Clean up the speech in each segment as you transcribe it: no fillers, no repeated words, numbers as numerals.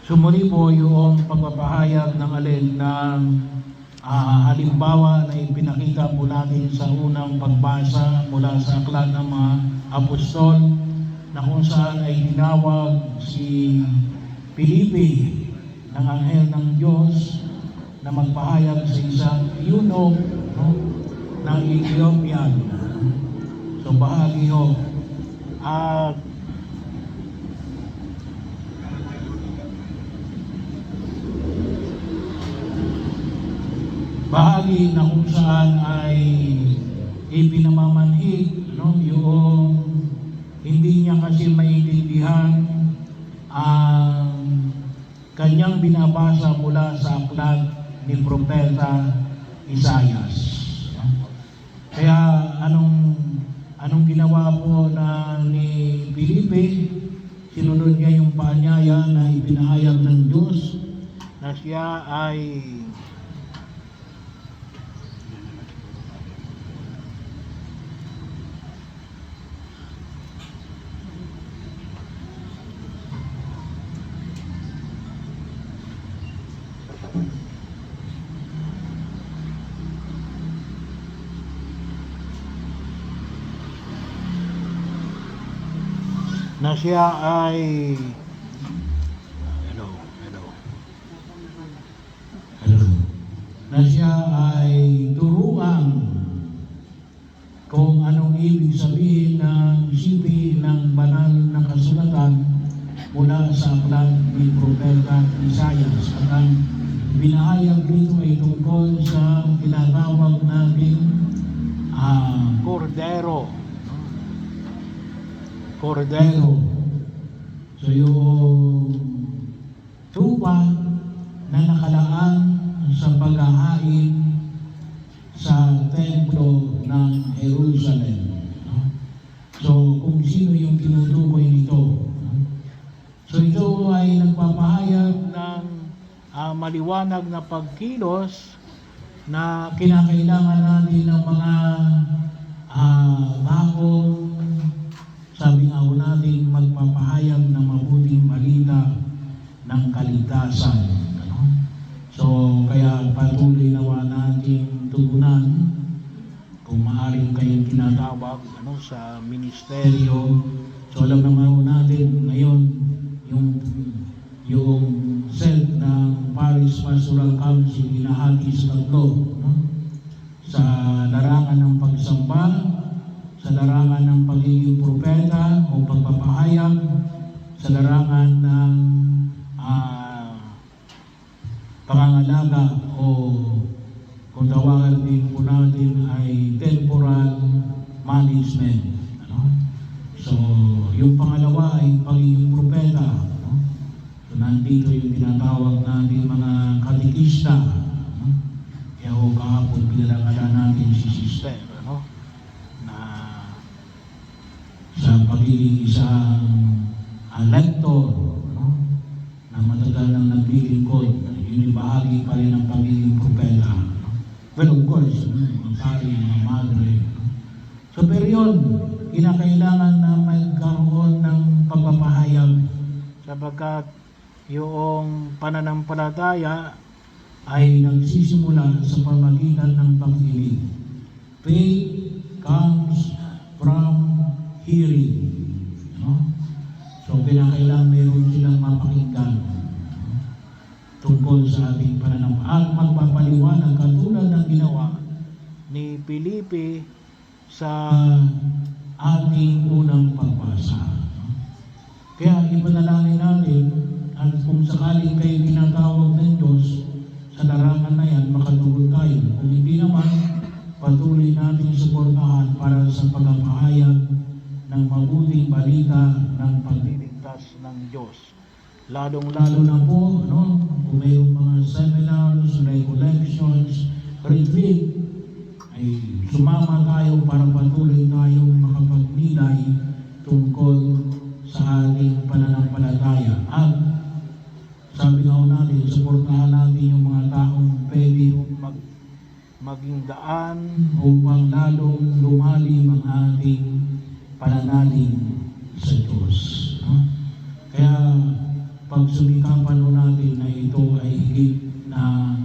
Sumuli po yung pagpapahayag ng alin ng halimbawa na ipinakita po natin sa unang pagbasa mula sa aklat ng mga apostol na kung saan ay tinawag si Felipe ng anghel ng Diyos na magpahayag sa isang eunuch, no, ng Ethiopian. So bahagi ho. At bahagi na kung saan ay ipinamamanhig, no, yung hindi niya kasi maintindihan ang kanyang binabasa mula sa aklat ni Propeta Isaias. Kaya anong ginawa po ni Felipe? Sinunod niya yung paanyaya na ipinahayag ng Diyos na siya ay na siya ay turuan kung anong ibig sabihin ng sipi ng banal na kasulatan mula sa aklat ni Propeta Isaias. At ang binahayag dito ay tungkol sa tinatawag natin Cordero. So yung tupa na nakalaan sa paghahain sa templo ng Jerusalem. So kung sino yung tinutukoy nito. So ito ay nagpapahayag ng maliwanag na pagkilos na kinakailangan natin ng mga taong sabi nga po natin magpapahayag ng mabuting balita ng kaligtasan. So kaya patuloy nawa natin tugunan kung maaaring kayong tinatawag sa ministeryo. So alam naman natin ngayon yung self ng Parish Pastoral Council inahati sa tatlo, sa larangan ng pagsamba, sa larangan ng pagiging propeta o pagpapahayag, sa larangan ng pangangalaga o kung tawagan din po natin ay temporal management. So yung pangalawa ay pagiging propeta. So nandito yung tinatawag natin mga katikista. Kaya ho kahapon pinalangala natin si sister na sa pagiging isang lector na matagal nang naglilingkod. Yun yung bahagi pa rin ng pagiging propeta. Well, of course, mga pari, mga madre. So pero yun, kinakailangan na magkaroon ng pagpapahayag sapagkat yung pananampalataya ay nagsisimula sa pamagitan ng pag-ibig. Faith comes from hearing. So kinakailangan meron silang mapakinggan tungkol sa ating pananampalataya at magpapaliwanag katulad ng ginawa ni Felipe sa ating unang pagbasa. Kaya ipanalangin natin at kung sakaling kayo tinatawag ng Diyos sa larangan na yan, makatulog tayo. Kung hindi naman, patuloy natin suportahan para sa pagpapahayag ng mabuting balita ng pagliligtas ng Diyos. Lalong-lalo na po, kung mayroong mga seminars, recollections, retreat, ay sumama tayo para patuloy tayong makapagnilay tungkol sa ating pananampalataya. At sabi nga natin, suportahan natin yung mga taong pwede maging daan upang lalong lumalim ang ating pananalig sa Diyos. Kaya pagsumikapan ho natin na ito ay higit na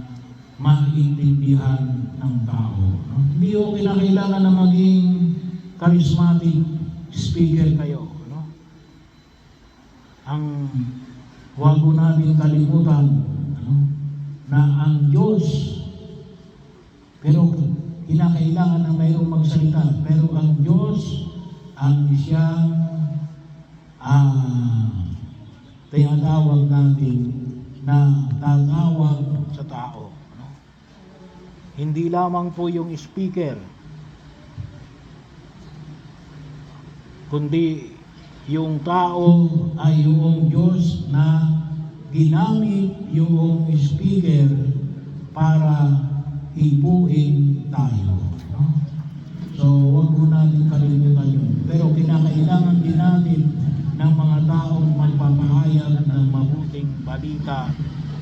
maintindihan ng tao. No? Hindi ho kinakailangan na maging charismatic speaker kayo. No? Huwag ho natin kalimutan, no? Na ang Diyos, pero kinakailangan na mayroong magsalita, pero ang Diyos ang siyang tinatawag natin na tatawag sa tao. No? Hindi lamang po yung speaker, kundi yung tao ay yung Diyos na ginamit yung speaker para hipuin tayo. No? So, huwag mo natin kalimutan yun. Pero kinakailangan din natin ng mga taong magpapahayag ng mabuting balita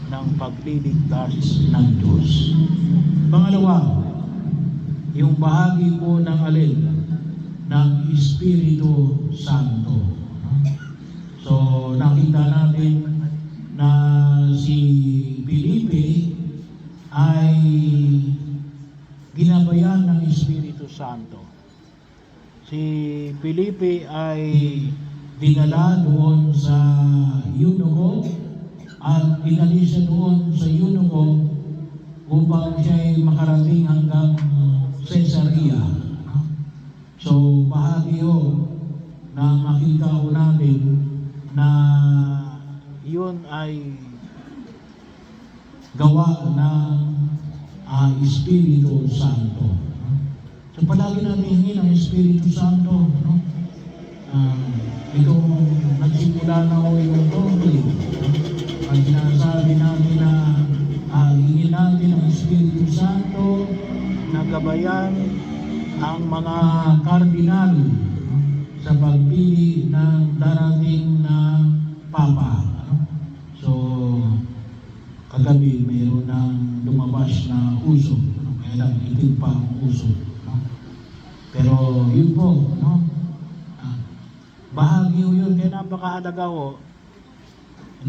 ng pagliligtas ng Diyos. Pangalawa, yung bahagi po ng alin ng Espiritu Santo. So, nakita natin na si Felipe ay ginabayan ng Espiritu Santo. Si Felipe ay dinala doon sa eunuko at inalis siya doon sa eunuko upang siya ay makarating hanggang Caesarea. So, bahagi ho na makita ho natin na yun ay gawa ng Espiritu Santo. So, palagi natin hingin ang Espiritu Santo. No? Itong nagsimula na ho yung tungkol. Pag sinasabi natin na hingin natin ang Espiritu Santo na gabayan ang mga kardinal sa pagpili ng darating na Papa. So, kagabi mayroon ng lumabas na uso. Kaya lang itin pa ang uso. Pero yun po, no? Bahagi yun, kaya napakahalaga ho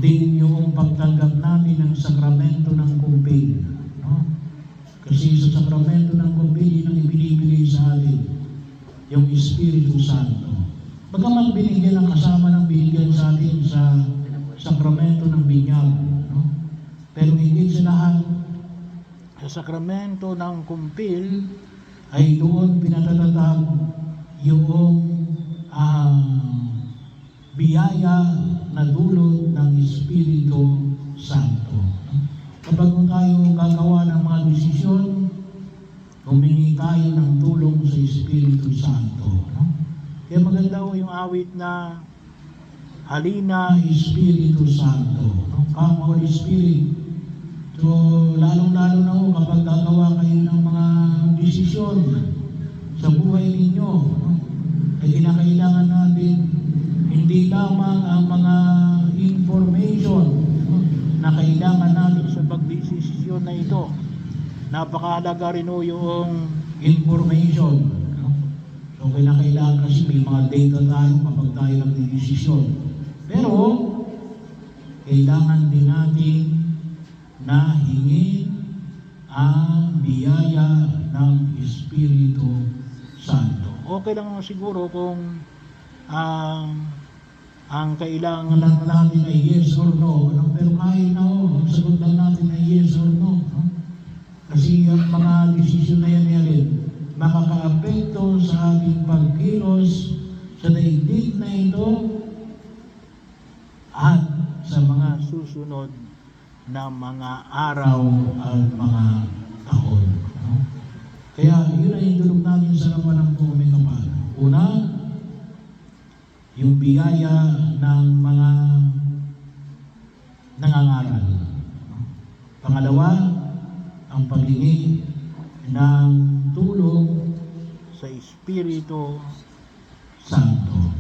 din yung pagtanggap natin ng sakramento ng kumpil. No? Kasi sa sakramento ng kumpil, yun ang ibinibigay sa atin, yung Espiritu Santo. Bagaman binigyan ang kasama ng binigyan sa atin sa sakramento ng binyag. No? Pero higit sa lahat, sa sakramento ng kumpil, ay doon pinatatatag yung biyaya na dulot ng Espiritu Santo. Kapag tayo gagawa ng mga desisyon, humingi tayo ng tulong sa Espiritu Santo. Kaya maganda ho yung awit na Halina Espiritu Santo. Come Holy Spirit. So, lalong-lalo na ho kapag gagawa kayo ng mga desisyon sa buhay ninyo, ay kinakailangan natin hindi lamang ang mga information na kailangan natin sa pagdesisyon na ito. Napakahalaga rin ho yung information. So, kailangan kasi may mga data tayo kapag tayo nagdesisyon. Pero, kailangan din natin na hingin ang biyaya ng Espiritu Santo. Okay lang siguro kung ang kailangan lang natin ay yes or no. Pero kahit na ang sagot lang natin ay yes or no. Kasi ang mga desisyon na yan makaka-apekto sa ating pagkilos sa daigdig na ito at sa mga susunod na mga araw at mga taon. Kaya yun ay indulog natin sa harapan ng Panginoong Kapal. Una, yung biyaya ng mga nangangaral. Pangalawa, ang paghingi ng tulong sa Espiritu Santo.